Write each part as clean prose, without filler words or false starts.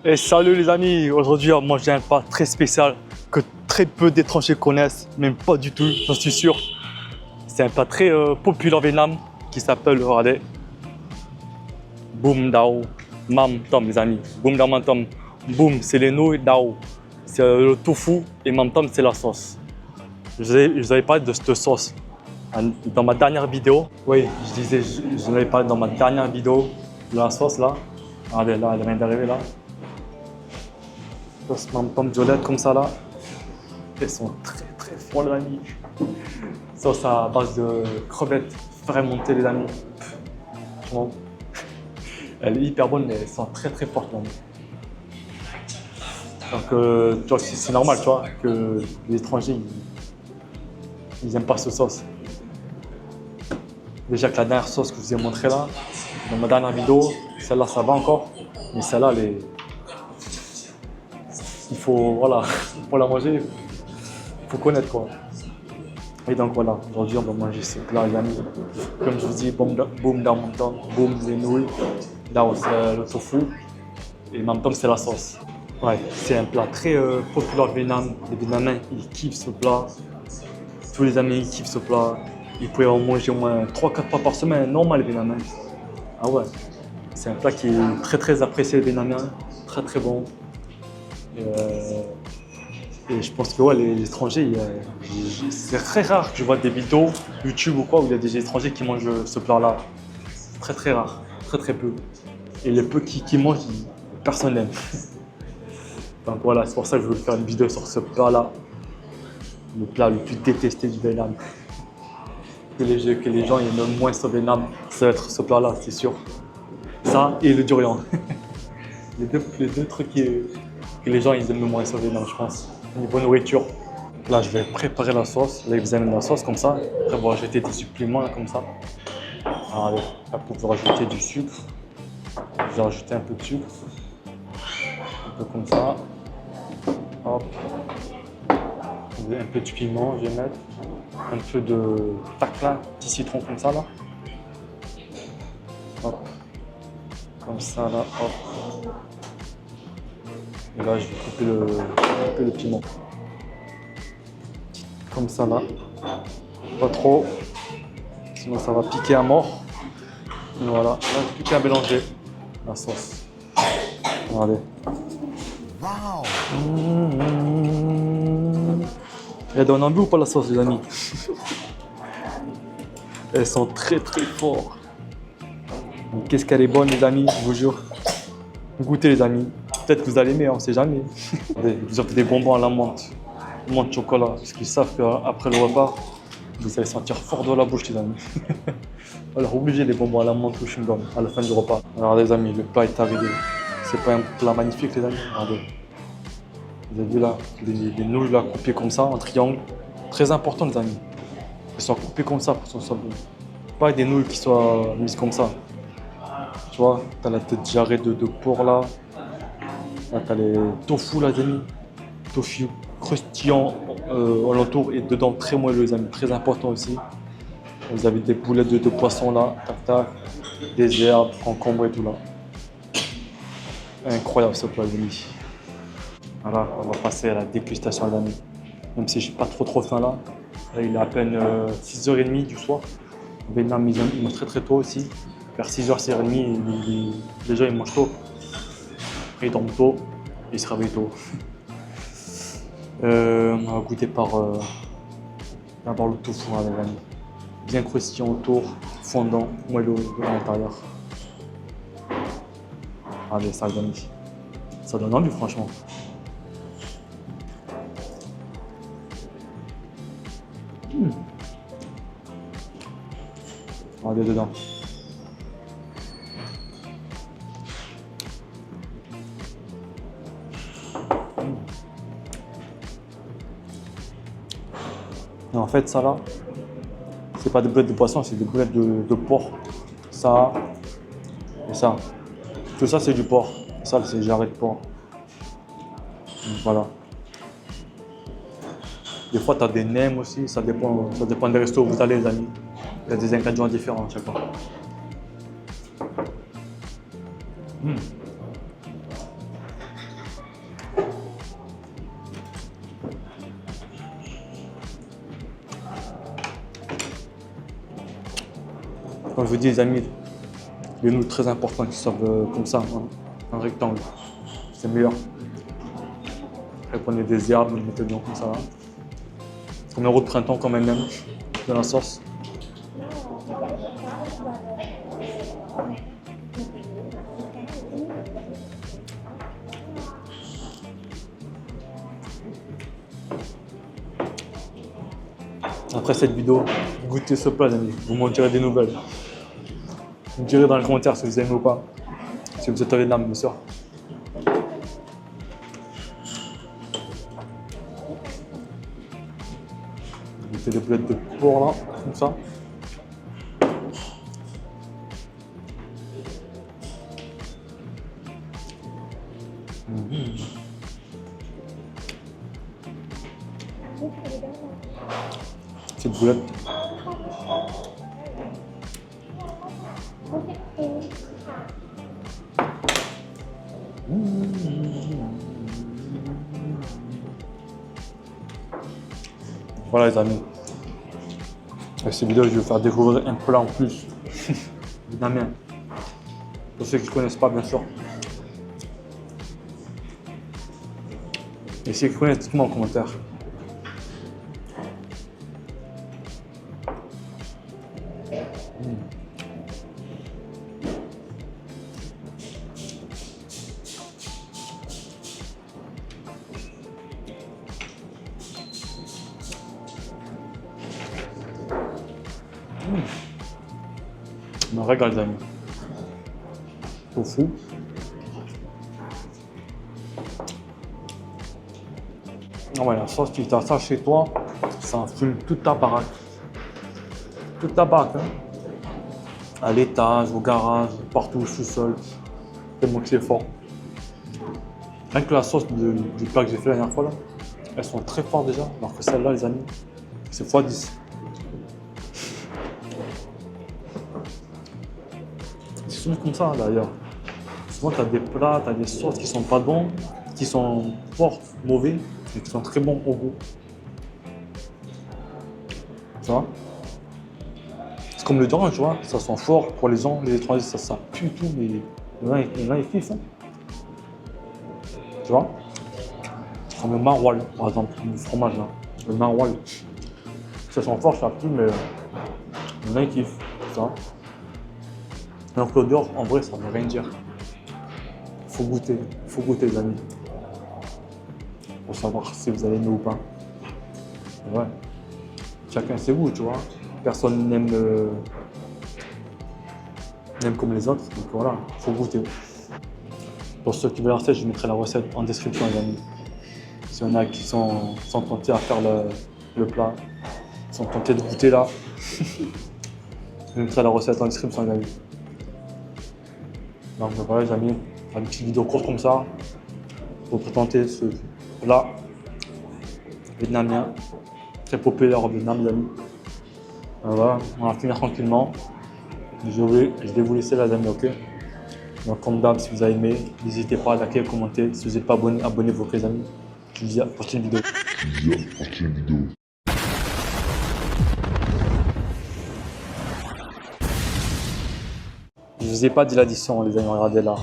Et salut les amis, aujourd'hui on mange un plat très spécial que très peu d'étrangers connaissent, même pas du tout, j'en suis sûr. C'est un plat très populaire au Vietnam qui s'appelle, regardez, Boom Dao Mam Tom les amis. Boom Dao Mam Tom. Boom c'est les nouilles, Dao c'est le tofu et Mam Tom c'est la sauce. Je vous avais parlé de cette sauce dans ma dernière vidéo. Oui, je disais, je vous avais parlé dans ma dernière vidéo de la sauce là. Regardez là, elle vient d'arriver là. Sauce Mam Tom violette comme ça là. Elles sont très fortes les amis. Sauce à base de crevettes fermentées les amis. Franchement, elle est hyper bonne mais elles sont très fortes les amis. Donc tu vois, c'est normal tu vois que les étrangers ils aiment pas cette sauce. Déjà que la dernière sauce que je vous ai montrée là, dans ma dernière vidéo, celle-là ça va encore, mais celle-là il faut, voilà, pour la manger, il faut connaître quoi. Et donc voilà, aujourd'hui on va manger ce plat les amis. Comme je vous dis, boum dans mon temps, boum les nouilles, là c'est le tofu, et en même temps c'est la sauce. Ouais, c'est un plat très populaire au Vietnam. Les Vietnamiens ils kiffent ce plat, tous les amis ils kiffent ce plat. Ils pouvaient en manger au moins 3-4 fois par semaine, normal les Vietnamiens. Ah ouais, c'est un plat qui est très apprécié les Vietnamiens, très bon. Et je pense que ouais, les étrangers, c'est très rare que je vois des vidéos YouTube ou quoi où il y a des étrangers qui mangent ce plat-là. Très rare, très peu. Et les peu qui mangent, personne n'aime. Donc voilà, c'est pour ça que je veux faire une vidéo sur ce plat-là. Le plat le plus détesté du Vietnam. Que les gens aiment le moins au Vietnam, ça va être ce plat-là, c'est sûr. Ça et le durian. les deux trucs que les gens ils aiment le moins au Vietnam, je pense. Niveau nourriture. Là, je vais préparer la sauce. Là, vous aimez la sauce comme ça. Après, vous rajoutez des suppléments là, comme ça. Alors, après, vous rajoutez du sucre. Je vais rajouter un peu de sucre. Un peu comme ça. Hop. Un peu de piment, je vais mettre. Un peu de taclin, petit citron comme ça là. Hop. Comme ça là, hop. Et là, je vais couper un peu le piment. Comme ça là. Pas trop. Sinon ça va piquer à mort. Et voilà. Là, plus qu'à mélanger la sauce. Regardez. Wow. Elle donne envie ou pas la sauce les amis? Elles sont très fortes. Qu'est-ce qu'elle est bonne les amis, je vous jure. Goûtez les amis. Peut-être que vous allez aimer, on sait jamais. Ils vous offrent des bonbons à la menthe chocolat, parce qu'ils savent qu'après le repas, vous allez sentir fort dans la bouche les amis. Alors obligé les bonbons à la menthe ou chewing-gum à la fin du repas. Alors les amis, le plat est arrivé. C'est pas un plat magnifique les amis, regardez. Vous avez vu là, les nouilles là coupées comme ça en triangle. Très important les amis. Elles sont coupées comme ça pour que ce soit bon. Pas des nouilles qui soient mises comme ça. Tu vois, t'as la tête jarrée de porc là. Là t'as les tofu là les amis. Tofu croustillant alentour et dedans très moelleux les amis. Très important aussi. Vous avez des boulettes de poisson là. Tac. Des herbes, concombres et tout là. Incroyable ce plat les amis. Voilà, on va passer à la dégustation les amis. Même si j'ai pas trop faim là. Là il est à peine 6h30 du soir. Au Vietnam ils mangent très tôt aussi. Vers 6h, 6h30, les gens ils mangent tôt. Après ils dorment tôt, ils se réveillent tôt. On va goûter d'abord le tofu hein, les amis. Bien croustillant autour, fondant, moelleux à l'intérieur. Allez, ça les amis. Ça donne envie franchement. Regardez dedans. Et en fait, ça là, c'est pas des boulettes de poisson, c'est des boulettes de porc. Ça et ça. Tout ça, c'est du porc. Ça, c'est jarret de porc. Donc, voilà. Des fois, tu as des nems aussi, ça dépend des restos où vous allez, les amis. Il y a des ingrédients différents à chaque fois. Comme je vous dis, les amis, les nouilles très importantes qui sortent comme ça, en rectangle. C'est meilleur. Après, prenez des herbes, vous les mettez dedans comme ça. Là. Comme le roux de printemps, comme elle aime, de la sauce. Après cette vidéo, goûtez ce plat, les amis. Vous m'en direz des nouvelles. Vous me direz dans les commentaires si vous aimez ou pas. Si vous êtes au Vietnam, bien sûr. Mettez des boulettes de porc là, comme ça. Petite boulette. Voilà les amis. Avec cette vidéo, je vais vous faire découvrir un plat en plus. Vietnamien. Pour ceux qui ne connaissent pas, bien sûr. Et ceux qui connaissent, dites-moi en commentaire. Je me régale, les amis. Tofu. Ah ouais, la sauce, tu as ça chez toi, ça fume toute ta baraque. Toute ta baraque, hein. À l'étage, au garage, partout, au sous-sol. Tellement que c'est fort. Rien que la sauce du plat que j'ai fait la dernière fois, là, elles sont très fortes déjà, alors que celle-là, les amis, c'est x10. C'est souvent comme ça, d'ailleurs. Souvent, tu as des plats, tu as des sauces qui sont pas bons, qui sont fortes, mauvais, et qui sont très bons au goût. Tu vois? C'est comme le durian, tu vois, ça sent fort pour les gens, les étrangers, ça pue tout, mais il y en a, ils kiffent. Hein. Tu vois? Comme le maroilles, par exemple, le fromage là, le maroilles. Ça sent fort, ça pue, mais il y en a, ils kiffent. Tu vois? Alors que l'odeur, en vrai, ça ne veut rien dire. Faut goûter les amis. Pour savoir si vous allez aimer ou pas. Ouais. Chacun ses goûts, tu vois. Personne n'aime comme les autres, donc voilà, faut goûter. Pour ceux qui veulent la recette, je mettrai la recette en description, les amis. S'il y en a qui sont tentés à faire le plat, sont tentés de goûter là, je mettrai la recette en description, les amis. Donc voilà, les amis, une petite vidéo courte comme ça pour présenter ce plat vietnamien, très populaire au Vietnam, les amis. Voilà, on va finir tranquillement. Je vais vous laisser, les amis, ok? Donc, comme d'hab, si vous avez aimé, n'hésitez pas à liker, commenter. Si vous n'êtes pas abonné, abonnez-vous, les amis. Je vous dis à la prochaine vidéo. Je vous ai pas dit l'addition, les amis, regardez là.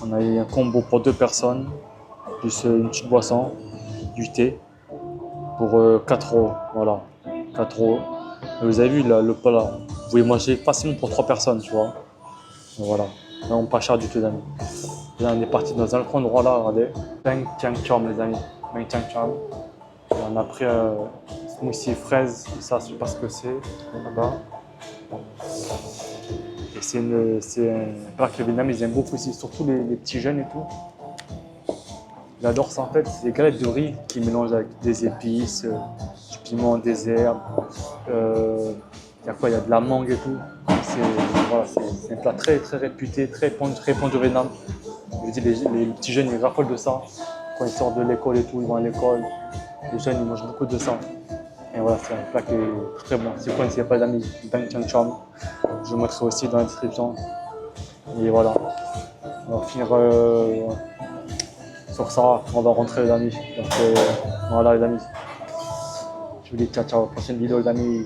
On a eu un combo pour 2 personnes, plus une petite boisson, du thé, pour 4 €. Voilà, 4 €. Et vous avez vu là, le plat là, vous pouvez manger facilement pour 3 personnes, tu vois. Donc, voilà, vraiment pas cher du tout, les amis. Là, on est parti dans un autre endroit là, regardez. Bang Chang Chom, les amis. Bang Chang Chom. On a pris smoothie fraise, ça, je sais pas ce que c'est, là-bas. Et c'est un plat que les Vietnamiens ils aiment beaucoup aussi, surtout les petits jeunes et tout. Ils adorent ça en fait, c'est des galettes de riz qui mélangent avec des épices, du piment, des herbes. Il y a quoi? Il y a de la mangue et tout. Voilà, c'est un plat très très réputé, très répandu au Vietnam. Je dis, les petits jeunes ils raffolent de ça. Quand ils sortent de l'école et tout, ils vont à l'école. Les jeunes ils mangent beaucoup de ça. Et voilà, c'est un plat qui est très bon. Si vous ne connaissez pas les amis, Bang Chang Chom, je vous mettrai aussi dans la description. Et voilà, on va finir sur ça, on va rentrer les amis. Donc voilà les amis. Je vous dis ciao ciao, prochaine vidéo les amis.